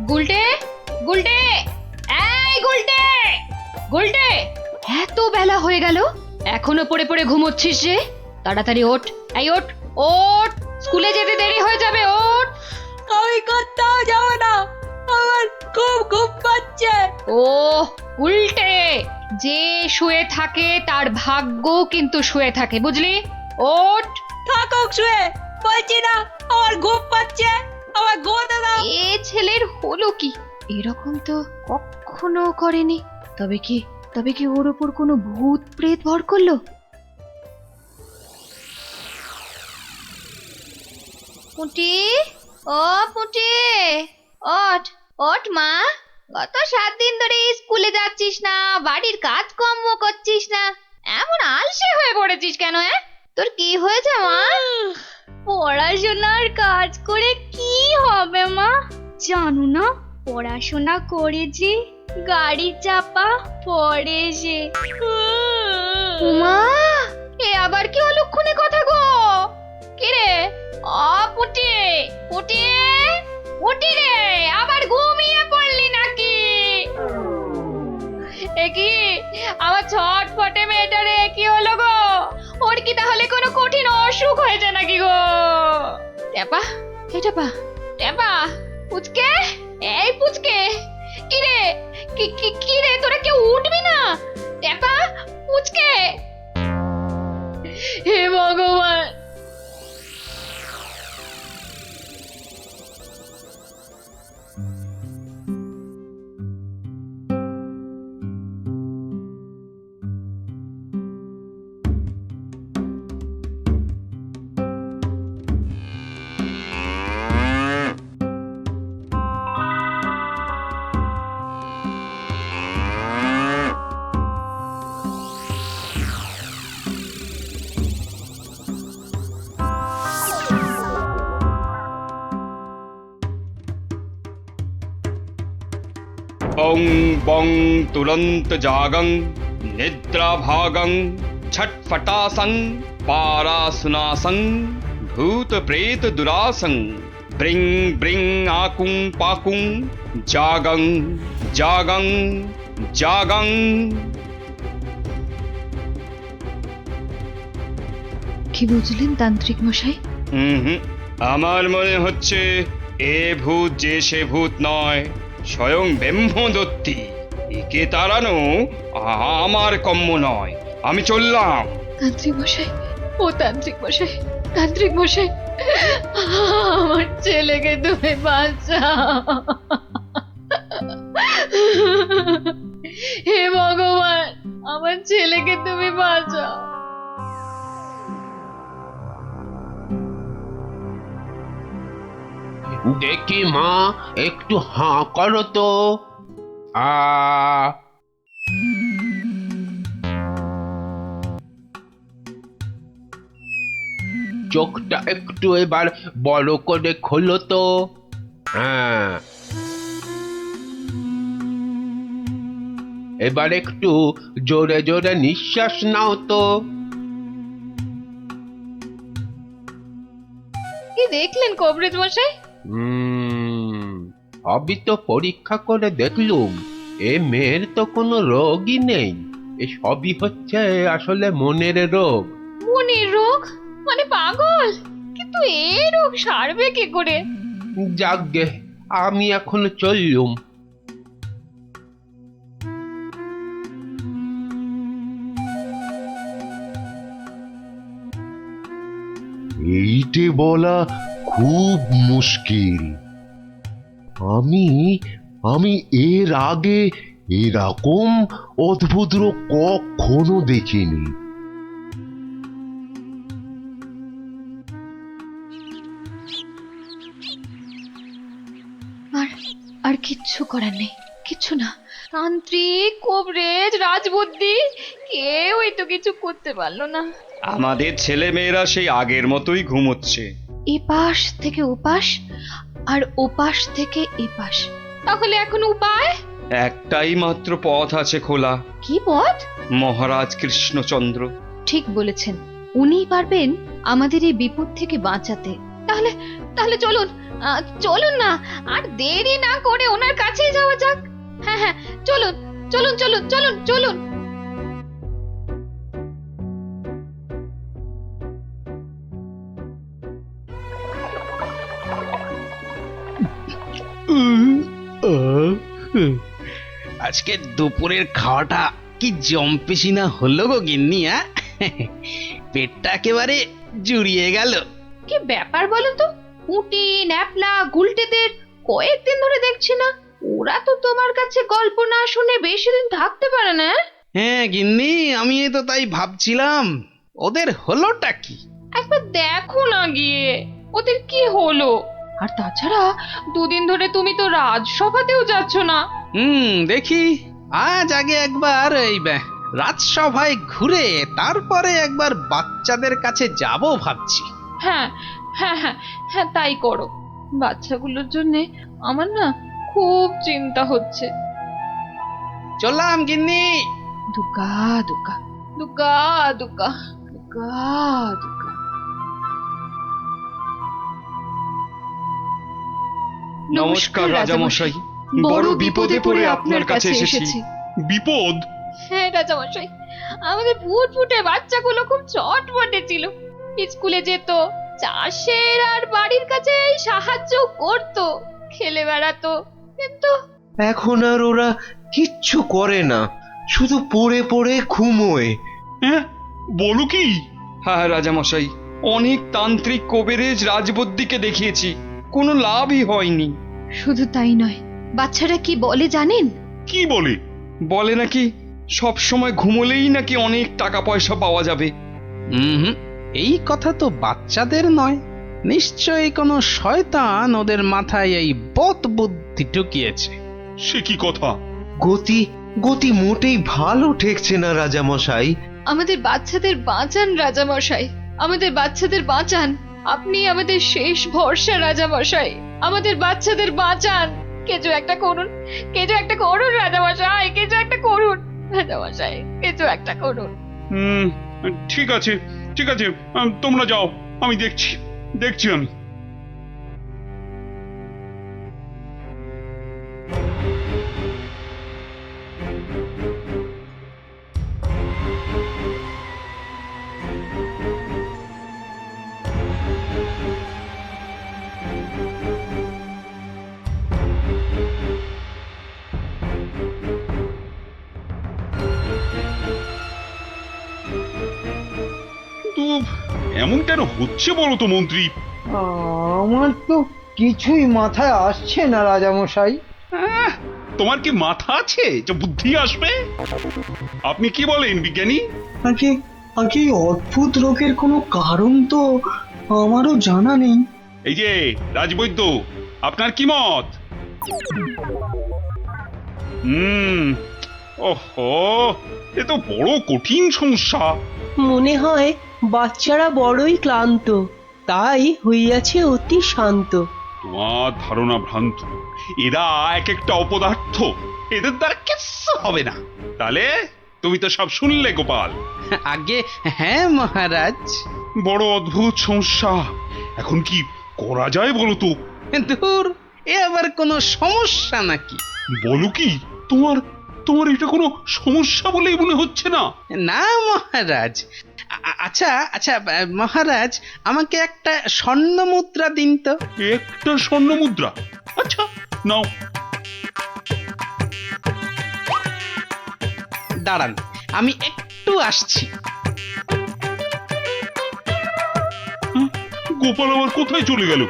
গুলটে, গুলটে, এই গুলটে, গুলটে, এত বেলা হয়ে গেল, এখনো পড়ে পড়ে ঘুমোচ্ছিস যে? তাড়াতাড়ি ওঠ, এই ওঠ, ওঠ, স্কুলে যেতে দেরি হয়ে যাবে, ওঠ। আমি কোথাও যাব না, আমার খুব ঘুম পাচ্ছে। ও উল্টে, যে শুয়ে থাকে তার ভাগ্য কিন্তু শুয়ে থাকে, বুঝলি? ওঠ। থাকুক শুয়ে, বলছি না আমার ঘুম পাচ্ছে, আমার ঘুমোতে দাও। এ ছেলের হলো কি? এরকম তো কখনো করেনি। তবে কি ওর উপর কোনো ভূত প্রেত ভর করলো? পুঁটি, ও পুঁটি, ওঠ, ওঠ মা। গত 7 দিন ধরে স্কুলে যাচ্ছিস না, বাড়ির কাজকর্ম করছিস না, এমন আলসে হয়ে পড়েছিস কেন? তোর কি হয়েছে মা? পড়াশোনার কাজ করে কি হবে মা? জানো না, পড়াশোনা করে যে গাড়ি চাপা পড়ে যে। উমা, এ আবার কি অলক্ষণে কথা গো? কি রে? পুটি, পুটি, পুটি রে, আবার ঘুমিয়ে পড়লি নাকি? এ কি আমার ছটফটে মেয়েটা রে, কি হলো গো? ওর কি তাহলে কোনো কঠিন অসুখ হয়েছে নাকি গো? টেপা, এই টেপা, টেপা, পুচকে, এই পুচকে, কি রে, কি রে, তোরা কেউ উঠবি না? টেপা, পুচকে, হে ভগবান। ओं बं तुरंत जागं निद्रा भागं छटफटासं पारासुनासं भूत प्रेत दुरासं ब्रिंग ब्रिंग आकुं पाकुं जागं जागं जागं। কি বুঝলেন তান্ত্রিক মশাই? আমার মনে হচ্ছে এ ভূত যে সে ভূত নয়, স্বয়ং ব্রহ্মদত্তী। একে তাড়ানো আমার কম্য নয়। আমি চললাম। তান্ত্রিক মশাই, ও তান্ত্রিক মশাই, তান্ত্রিক মশাই, আমার ছেলেকে তুমি বাঁচাও। হে ভগবান, আমার ছেলেকে তুমি বাঁচাও। দেখি মা, একটু হাঁ করো তো। চোখটা একটু এবার বড় করে খোলো তো। হ্যাঁ, এবার একটু জোরে জোরে নিঃশ্বাস নাও তো। কি দেখলেন কবরেজ মশাই? সবই তো পরীক্ষা করে দেখলুম, এ মেয়ের তো কোনো রোগই নেই। এ সবই হচ্ছে আসলে মনের রোগ। মনের রোগ মানে পাগল? কিন্তু এই রোগ সারবে কি করে? যাকগে, আমি এখন চললুম। এইটে বলা খুব মুশকিল। আমি আমি এর আগে এরকম অদ্ভুত রোগ কখনো দেখিনি। আর কিচ্ছু করার নেই, কিচ্ছু না। তান্ত্রিক, কবরেজ, রাজবুদ্ধি, কেউই তো কিছু করতে পারলো না। আমাদের ছেলে মেয়েরা সেই আগের মতোই ঘুমোচ্ছে। এপাশ থেকে ওপাশ, আর ওপাশ থেকে এপাশ। তাহলে এখন উপায়? একটাই মাত্র পথ আছে খোলা। কি পথ? মহারাজ কৃষ্ণচন্দ্র। ঠিক বলেছেন, উনিই পারবেন আমাদের এই বিপদ থেকে বাঁচাতে। তাহলে তাহলে চলুন, চলুন না, আর দেরি না করে ওনার কাছেই যাওয়া যাক। হ্যাঁ হ্যাঁ, চলুন চলুন চলুন চলুন চলুন। আজকে দুপুরের খাওয়াটা কি জম্পেশি না হলো গো গিন্নি, পেটটা একেবারে জুড়িয়ে গেল। কি ব্যাপার বলো তো? পুঁটি ন্যাপলা গুলটেদের কয়েকদিন ধরে দেখছি না। ওরা তো তোমার কাছে গল্প না শুনে বেশি দিন থাকতে পারে না। হ্যাঁ গিন্নি, আমি তো তাই ভাবছিলাম ওদের হলোটা কি। একবার দেখো না গিয়ে ওদের কি হলো। আর তাছাড়া দুদিন ধরে তুমি তো রাজসভাতেও যাচ্ছ না। দেখি আজ আগে একবার এই রাজসভায় ঘুরে তারপরে একবার বাচ্চাদের কাছে যাব ভাবছি। হ্যাঁ হ্যাঁ হ্যাঁ হ্যাঁ, তাই করো। বাচ্চাগুলোর জন্য আমার না খুব চিন্তা হচ্ছে। চললাম গিন্নি। দুকা দুকা দুকা দুকা দুকা দুকা। নমস্কার রাজামশাই, বড় বিপদে পড়ে আপনার কাছে এসেছি। বিপদ? হ্যাঁ রাজামশাই, আমাদের ফুটফুটে বাচ্চাগুলো খুব চটপটে ছিল। স্কুলে যেত, চাষের আর বাড়ির কাছে সাহায্য করত, খেলে বেড়াতো, কিন্তু এখন আর ওরা কিচ্ছু করে না, শুধু পড়ে পড়ে ঘুমোয়। হ্যাঁ বলো কি? হ্যাঁ রাজামশাই, অনেক তান্ত্রিক কবিরাজ রাজবদ্যিকে দেখিয়েছি, কোনো লাভই হয়নি। শুধু তাই নয়, বাচ্চারা কি বলে জানেন? কি বলে? বলে নাকি সব সময় ঘুমোলেই নাকি অনেক টাকা পয়সা পাওয়া যাবে। এই কথা তো বাচ্চাদের নয়, নিশ্চয়ই কোনো শয়তান ওদের মাথায় এই বদ বুদ্ধি ঢুকিয়েছে। সে কি কথা? গতি গতি মোটেই ভালো ঠেকছে না রাজামশাই। আমাদের বাচ্চাদের বাঁচান রাজামশাই, আমাদের বাচ্চাদের বাঁচান। আপনি আমাদের শেষ ভরসা রাজামশাই, আমাদের বাচ্চাদের বাঁচান। কিছু একটা করুন, কিছু একটা করুন রাজামশাই, কিছু একটা করুন রাজামশাই, কিছু একটা করুন। ঠিক আছে ঠিক আছে, তোমরা যাও, আমি দেখছি দেখছি আমি। কিন্তু এমন কেন হচ্ছে বলো তো মন্ত্রী? আমার তো কিছুই মাথায় আসছে না রাজামশাই। তোমার কি মাথা আছে যে বুদ্ধি আসবে? আপনি কি বলেন বিজ্ঞানী? আগে আগে এই অদ্ভুত রোগের কোনো কারণ তো আমারও জানা নেই। এই যে রাজবৈদ্য, আপনার কি মত? ওহো, এ তো বড় কঠিন সমস্যা। মনে হয় বাচ্চারা বড়ই ক্লান্ত, তাই হইয়াছে অতি শান্ত। তোমার ধারণা ভ্রান্ত। এরা এক একটা অপদার্থ, এদের দ্বারা কিচ্ছু হবে না। তাহলে তুমি তো সব শুনলে গোপাল। আগে হ্যাঁ মহারাজ। বড় অদ্ভুত সমস্যা, এখন কি করা যায় বলো তো? ধুর, এ আবার কোনো সমস্যা নাকি? বলো কি, তোমার তোমার এটা কোনো সমস্যা বলেই মনে হচ্ছে না? না মহারাজ। আচ্ছা আচ্ছা মহারাজ, আমাকে একটা স্বর্ণ মুদ্রা দিন তো। একটা স্বর্ণ মুদ্রা? আচ্ছা নাও। দাঁড়ান, আমি একটু আসছি। গোপাল আবার কোথায় চলে গেল?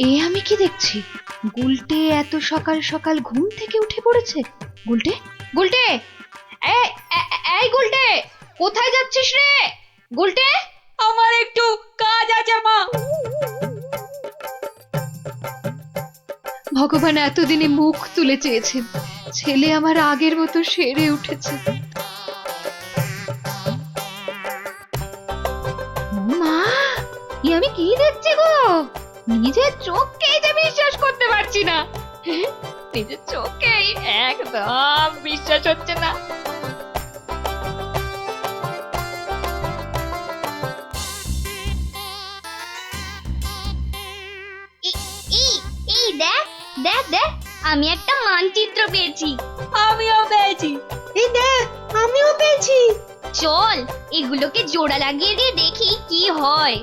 এ আমি কি দেখছি? গুলটে এত সকাল সকাল ঘুম থেকে উঠে পড়েছে। গুলটে, গুলটে, এই গুলটে, কোথায় যাচ্ছিস রে? গুলটে, আমার একটু কাজ আছে মা। ভগবান এতদিনে মুখ তুলে চেয়েছেন, ছেলে আমার আগের মতো সেরে উঠেছে। নিজের চোখকেই যে বিশ্বাস করতে পারছি না। নিজের চোখকেই একদম বিশ্বাস হচ্ছে না। এই দেখ দেখ দেখ, আমি একটা মানচিত্র পেয়েছি। আমিও পেয়েছি। এই দেখ, আমিও পেয়েছি। চল এগুলোকে জোড়া লাগিয়ে দিয়ে দেখি কি হয়।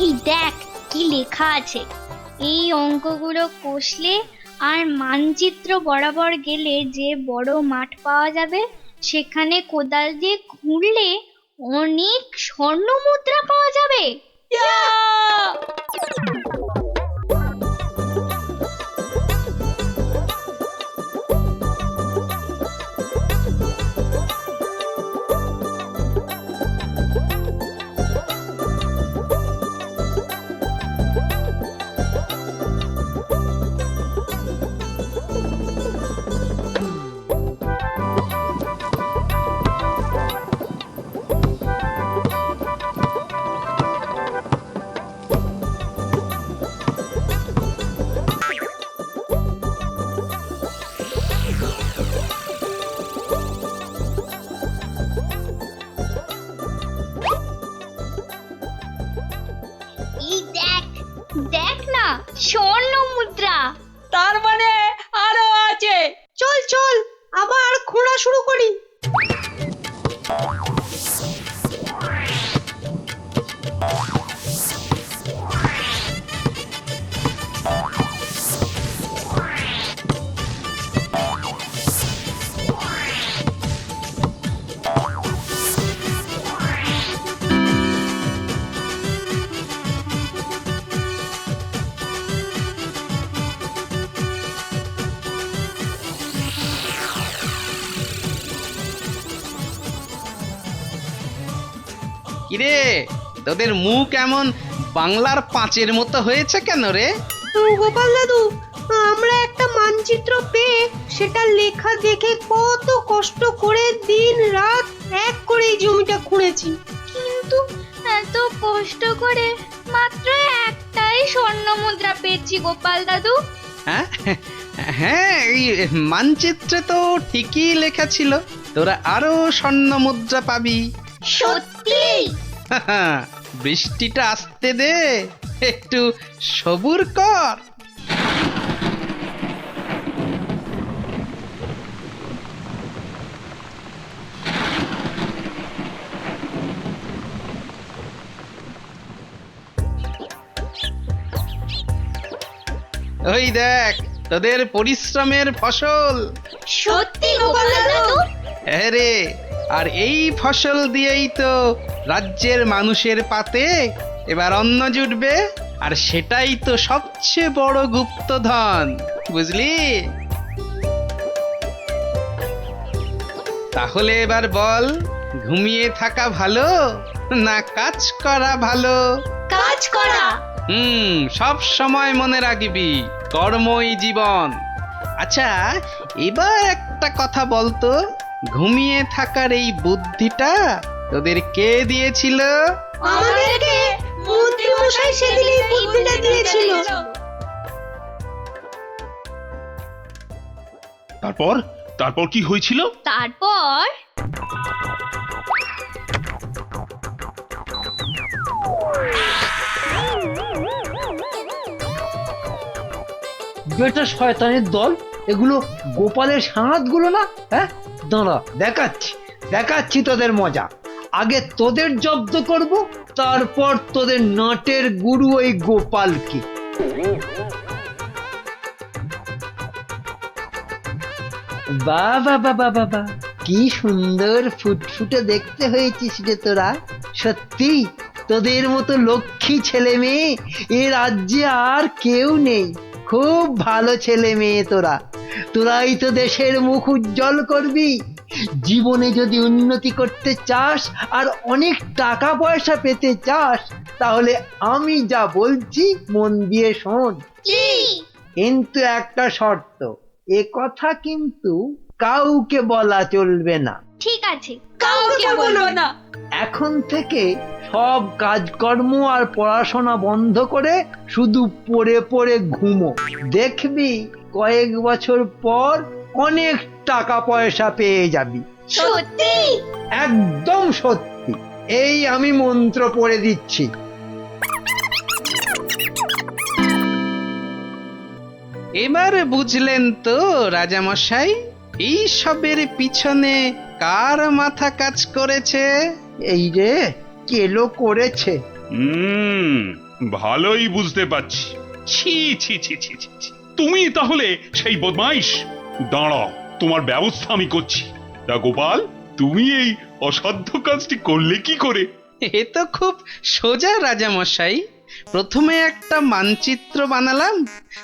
এই দেখ কি লেখা আছে। এই অঙ্কগুলো কষলে আর মানচিত্র বরাবর গেলে যে বড় মাঠ পাওয়া যাবে, সেখানে কোদাল দিয়ে খুঁড়লে অনেক স্বর্ণ মুদ্রা পাওয়া যাবে। এই দেখ দেখ না, স্বর্ণ মুদ্রা। তার মানে আরো আছে। চল চল, আবার খোঁড়া শুরু করি। কিরে, তোদের মুখ এমন বাংলার পাঁচের মতো হয়েছে কেন রে? গোপাল দাদু, আমরা একটা মানচিত্র পেয়ে সেটা লেখা দেখে কত কষ্ট করে দিন রাত এক করে এই জমিটা খুঁড়েছি। কিন্তু এত কষ্ট করে মাত্র একটাই স্বর্ণ মুদ্রা পেয়েছি গোপাল দাদু। হ্যাঁ হ্যাঁ, এই মানচিত্রে তো ঠিকই লেখা ছিল তোরা আরো স্বর্ণ মুদ্রা পাবি। সত্যি? বৃষ্টিটা আসতে দে, একটু সবুর কর। ওই দেখ তোদের পরিশ্রমের ফসল। সত্যি গোপাল দাদু? হ্যাঁ রে, আর এই ফসল দিয়েই তো রাজ্যের মানুষের পাতে এবার অন্ন জুটবে, আর সেটাই তো সবচেয়ে বড় গুপ্তধন, বুঝলি? তাহলে এবার বল, ঘুমিয়ে থাকা ভালো না কাজ করা ভালো? কাজ করা। সব সময় মনে রাখবি, কর্মই জীবন। আচ্ছা, এবার একটা কথা বলতো, ঘুমিয়ে থাকার এই বুদ্ধিটা তোদের কে দিয়েছিল? আমাদেরকে মন্ত্রী মশাই সেদিন এই বুদ্ধিটা দিয়েছিল। তারপর তারপর কি হয়েছিল? তারপর বেটা শয়তানের দল, এগুলো গোপালের সাঁতগুলো না? হ্যাঁ, দাঁড়া দেখাচ্ছি দেখাচ্ছি তোদের মজা। আগে তোদের জব্দ করব, তারপর তোদের নাটের গুরু ওই গোপালকে। বাবা বাবা বাবা, কি সুন্দর ফুটফুটে দেখতে হয়েছিস রে তোরা। সত্যি তোদের মতো লক্ষ্মী ছেলে মেয়ে এ রাজ্যে আর কেউ নেই। খুব ভালো ছেলে মেয়ে তোরা, তোরাই তো দেশের মুখ উজ্জ্বল করবি। জীবনে যদি উন্নতি করতে চাস আর অনেক টাকা পয়সা পেতে চাস, তাহলে আমি যা বলছি মন দিয়ে শোন। কিন্তু একটা শর্ত, এ কথা কিন্তু কাউকে বলা চলবে না। ঠিক আছে। কাউকে বলবো না। এখন থেকে সব কাজকর্ম আর পড়াশোনা বন্ধ করে শুধু পড়ে পড়ে ঘুমো। দেখবি কয়েক বছর পর অনেক টাকা পয়সা পেয়ে যাবি। সত্যি? একদম সত্যি। এই আমি মন্ত্র পড়ে দিচ্ছি। এবার বুঝলেন তো রাজামশাই, এই সবের পিছনে কার মাথা কাজ করেছে? এই রে, কেলো করেছে। ভালোই বুঝতে পারছি। ছি ছি ছি ছি ছি ছি। তুমি তাহলে সেই বদমাইশ। দাঁড়াও, তোমার ব্যবস্থা আমি করছি। তা গোপাল, তুমি এই অসাধ্য কাজটি করলে কি করে? এ তো খুব সোজা রাজামশাই। প্রথমে একটা মানচিত্র বানালাম,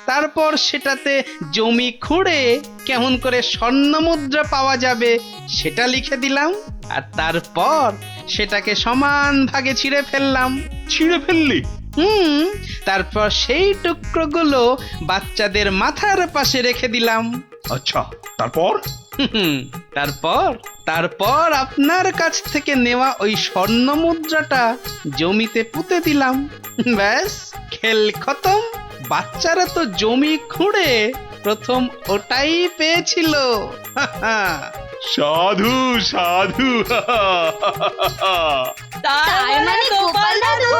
তারপর সেটাতে জমি খুঁড়ে কেমন করে স্বর্ণমুদ্রা পাওয়া যাবে সেটা লিখে দিলাম, আর তারপর সেটাকে সমান ভাগে ছিঁড়ে ফেললাম। ছিঁড়ে ফেললে? তারপর সেই টুকরোগুলো বাচ্চাদের মাথার পাশে রেখে দিলাম। আচ্ছা, তারপর? তারপর তারপর আপনার কাছ থেকে নেওয়া ওই স্বর্ণ মুদ্রাটা জমিতে পুঁতে দিলাম। ব্যাস, খেল খতম। বাচ্চারা তো জমি খুঁড়ে প্রথম ওটাই পেয়েছিল। সাধু সাধু। তার মানে গোপাল দাদু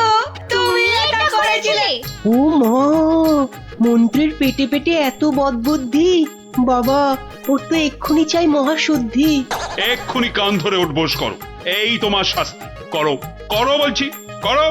তুমি এটা করেছিলে? ও মা, মন্ত্রীর পেটে পেটে এত বদবুদ্ধি! বাবা, ওর তো এক্ষুনি চাই মহাশুদ্ধি। এক্ষুনি কান ধরে উঠবোস করো। এই তোমার শাস্তি। করো করো বলছি, করো।